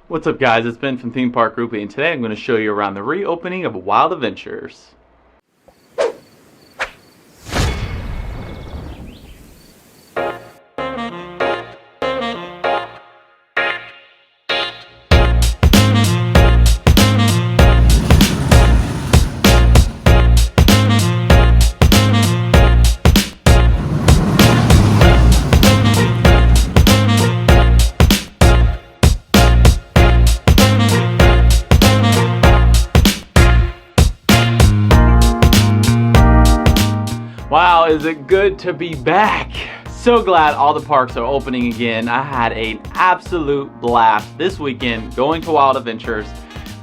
What's up guys, it's Ben from Theme Park Groupie, and today I'm going to show you around the reopening of Wild Adventures. Wow, is it good to be back? So glad all the parks are opening again. I had an absolute blast this weekend going to Wild Adventures.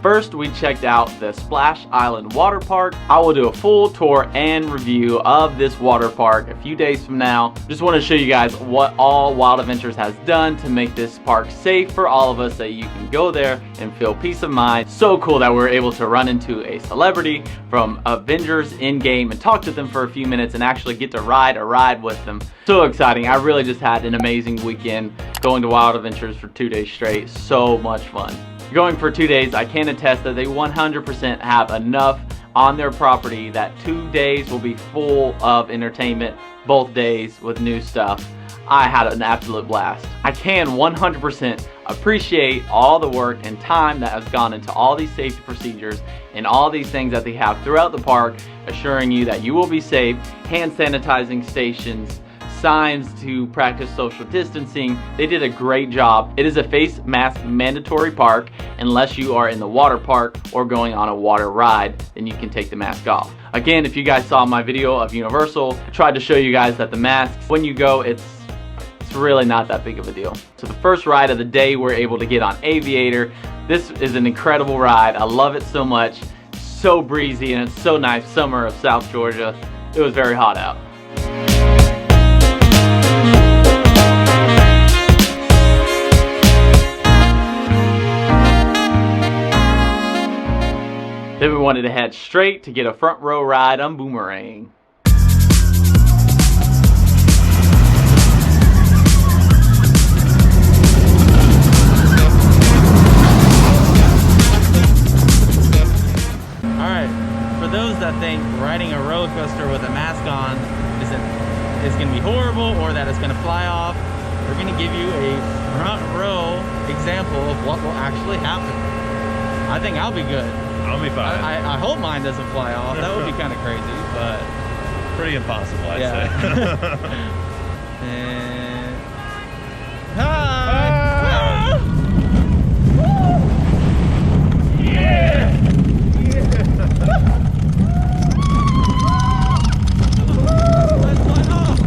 First, we checked out the Splash Island water park. I will do a full tour and review of this water park a few days from now. Just want to show you guys what all Wild Adventures has done to make this park safe for all of us, that you can go there and feel peace of mind. So cool that we were able to run into a celebrity from Avengers Endgame and talk to them for a few minutes and actually get to ride a ride with them. So exciting. I really just had an amazing weekend going to Wild Adventures for 2 days straight. So much fun. Going for 2 days, I can attest that they 100% have enough on their property that 2 days will be full of entertainment, both days with new stuff. I had an absolute blast. I can 100% appreciate all the work and time that has gone into all these safety procedures and all these things that they have throughout the park, assuring you that you will be safe, hand sanitizing stations, signs to practice social distancing. They did a great job. It is a face mask mandatory park unless you are in the water park or going on a water ride, then you can take the mask off. Again, if you guys saw my video of Universal, I tried to show you guys that the masks, when you go, it's really not that big of a deal. So the first ride of the day, we're able to get on Aviator. This is an incredible ride. I love it so much. So breezy and it's so nice. Summer of South Georgia. It was very hot out. Then we wanted to head straight to get a front row ride on Boomerang. Alright, for those that think riding a roller coaster with a mask on is going to be horrible or that it's going to fly off, we're going to give you a front row example of what will actually happen. I think I'll be good. I'll be fine. I hope mine doesn't fly off. That would be kind of crazy, but pretty impossible, I'd say. And hi! Yeah! Let's fly off!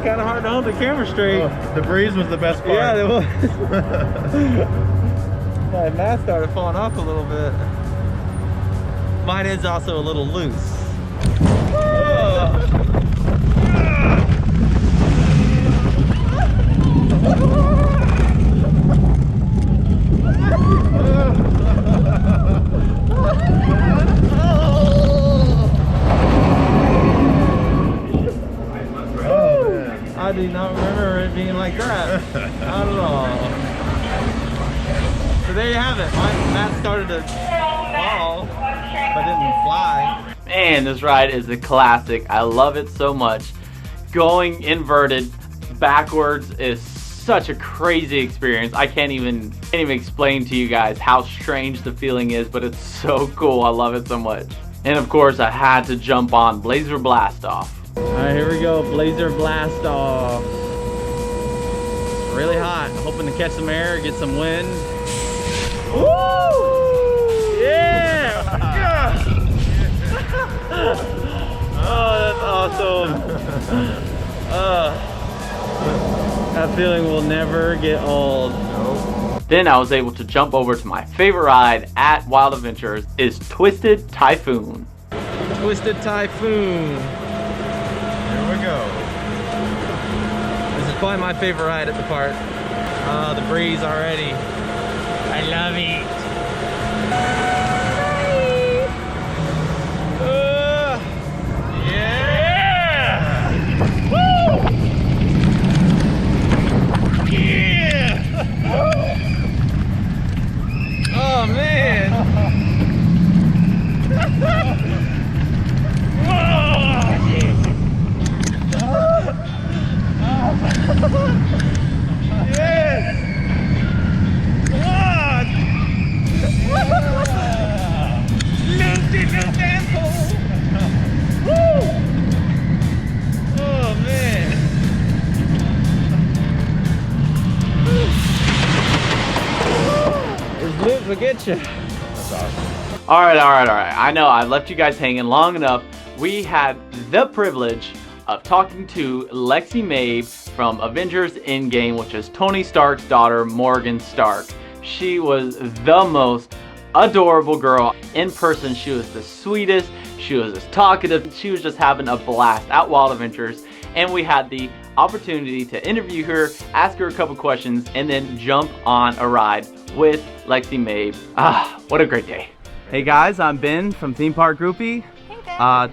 Kind of hard to hold the camera straight. Oh, the breeze was the best part. Yeah, it was. My mask started falling off a little bit. Mine is also a little loose. I do not remember it being like that. Not at all. So there you have it. My mat started to fall, but didn't fly. Man, this ride is a classic. I love it so much. Going inverted backwards is such a crazy experience. I can't even explain to you guys how strange the feeling is, but it's so cool. I love it so much. And of course, I had to jump on Blazer Blast Off. Alright, here we go. Blazer Blast Off. It's really hot. Hoping to catch some air, get some wind. Woo! Yeah! Oh, that's awesome. That feeling will never get old. Then I was able to jump over to my favorite ride at Wild Adventures, is Twisted Typhoon. Twisted Typhoon. Here we go. This is probably my favorite ride at the park. The breeze already. I love it. Yeah! Woo! forget you. That's awesome. All right. I know I've left you guys hanging long enough. We had the privilege of talking to Lexi Mabe from Avengers Endgame, which is Tony Stark's daughter, Morgan Stark. She was the most adorable girl. In person, she was the sweetest. She was just talkative. She was just having a blast at Wild Adventures. And we had the opportunity to interview her, ask her a couple questions, and then jump on a ride with Lexi Mabe. What a great day. Hey guys, I'm Ben from Theme Park Groupie.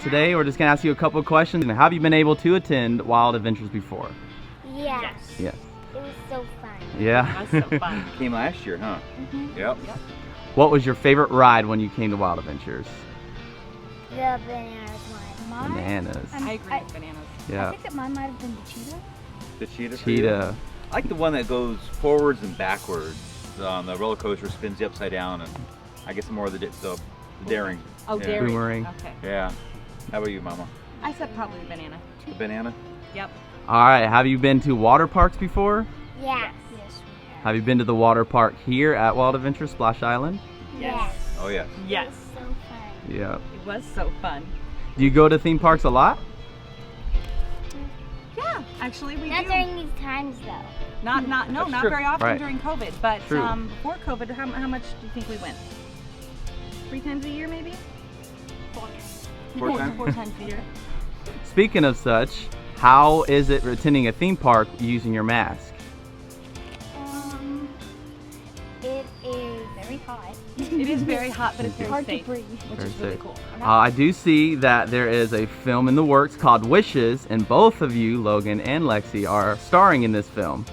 Today we're just gonna ask you a couple of questions. Have you been able to attend Wild Adventures before? Yes. Yes. It was so fun. Yeah? That was so fun. Came last year, huh? Mm-hmm. Yep. What was your favorite ride when you came to Wild Adventures? The bananas one. Bananas. I agree with bananas. Yeah. I think that mine might have been the cheetah. The cheetah. for you? Cheetah. I like the one that goes forwards and backwards. The roller coaster spins you upside down, and I guess more of the daring. Oh, Yeah. dairy. Boomerang. Okay. Yeah. How about you, Mama? I said probably banana. The banana? Yep. All right, have you been to water parks before? Yes. Have you been to the water park here at Wild Adventures Splash Island? Yes. Oh yes. Yes. It was so fun. Yeah. It was so fun. Do you go to theme parks a lot? Yeah, actually we Not do. during these times though. Not That's true. very often Right. during COVID, but True. before COVID, how much do you think we went? 3 times a year, maybe? 4 times? 4 times a year. Speaking of such, how is it attending a theme park using your mask? It is very hot. It is very hot, but it's very hard safe, to breathe. which Very is really safe. cool. I do see that there is a film in the works called Wishes, and both of you, Logan and Lexi, are starring in this film.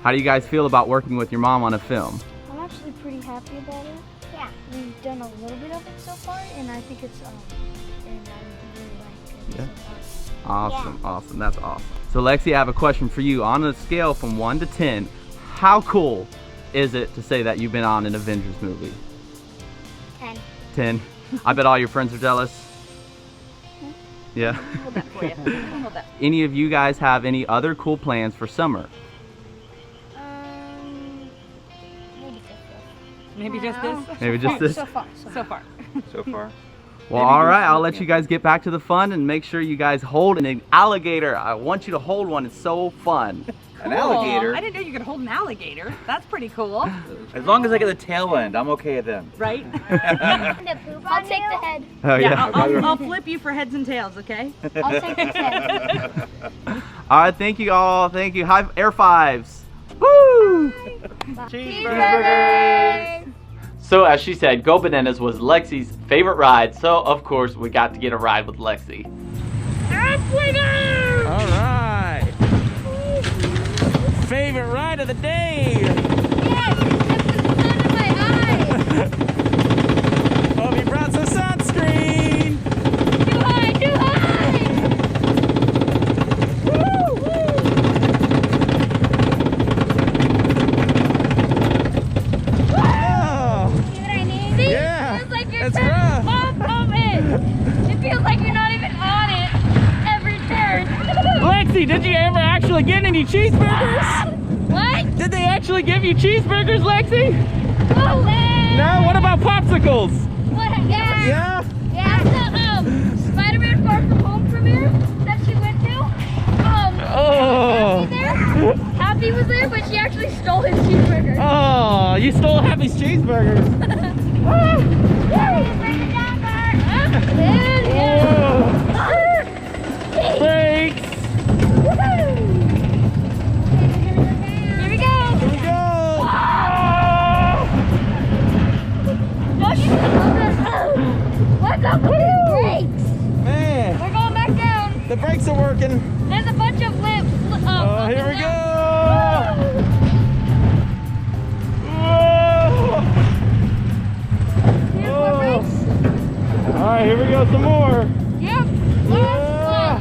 How do you guys feel about working with your mom on a film? I'm actually pretty happy about it. Yeah. We've done a little bit of it so far, and I think it's and I really like it Yeah. so far. Awesome, awesome, that's awesome. So Lexi, I have a question for you. On a scale from 1 to 10, how cool is it to say that you've been on an Avengers movie? 10. 10. I bet all your friends are jealous. Yeah. Hold that for you. Hold that. Any of you guys have any other cool plans for summer? Maybe just this. Maybe just this. Maybe just this? So far. So far. So far? Well, all right, I'll let you guys get back to the fun and make sure you guys hold an alligator. I want you to hold one. It's so fun. An Cool. alligator? I didn't know you could hold an alligator. That's pretty cool, As long as I get the tail end, I'm okay then. right? I'll take the head. Oh, yeah. I'll flip you for heads and tails, okay? I'll take the head. All right, thank you all. Thank you. High air fives. Woo! Cheeseburgers! So as she said, Go Bananas was Lexi's favorite ride. So of course we got to get a ride with Lexi. All right. Favorite ride of the day. Yes! It's the sun in my eyes! Hope you brought some sunscreen. Too high! Too high! Woo! Woo! Oh, See what I mean? See? Yeah, It feels like you're it's turning rough. off of it. It feels like you're not even on it every turn. Lexi, did you ever actually get any cheeseburgers? What? Did they actually give you cheeseburgers, Lexi? Oh, No, what about popsicles? What? Yeah. Yeah? Yeah. The Spider-Man Far From Home premiere that she went to. Oh. Happy there. Happy was there, but she actually stole his cheeseburger. Oh, you stole Happy's cheeseburgers. Brakes. Here we go. Here we go. No, she's what's up with these brakes? Man, We're going back down. the brakes are working. There's a bunch of lips. Oh, here we go. Here's more brakes. All right, here we go, some more. Yep. Yeah.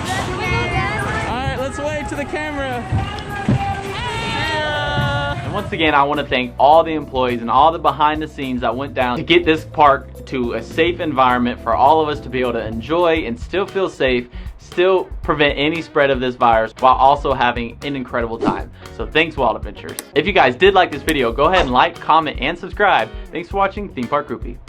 All right, let's wave to the camera. And once again, I want to thank all the employees and all the behind the scenes that went down to get this park to a safe environment for all of us to be able to enjoy and still feel safe, still prevent any spread of this virus while also having an incredible time. So thanks, Wild Adventures. If you guys did like this video, go ahead and like, comment, and subscribe. Thanks for watching Theme Park Groupie.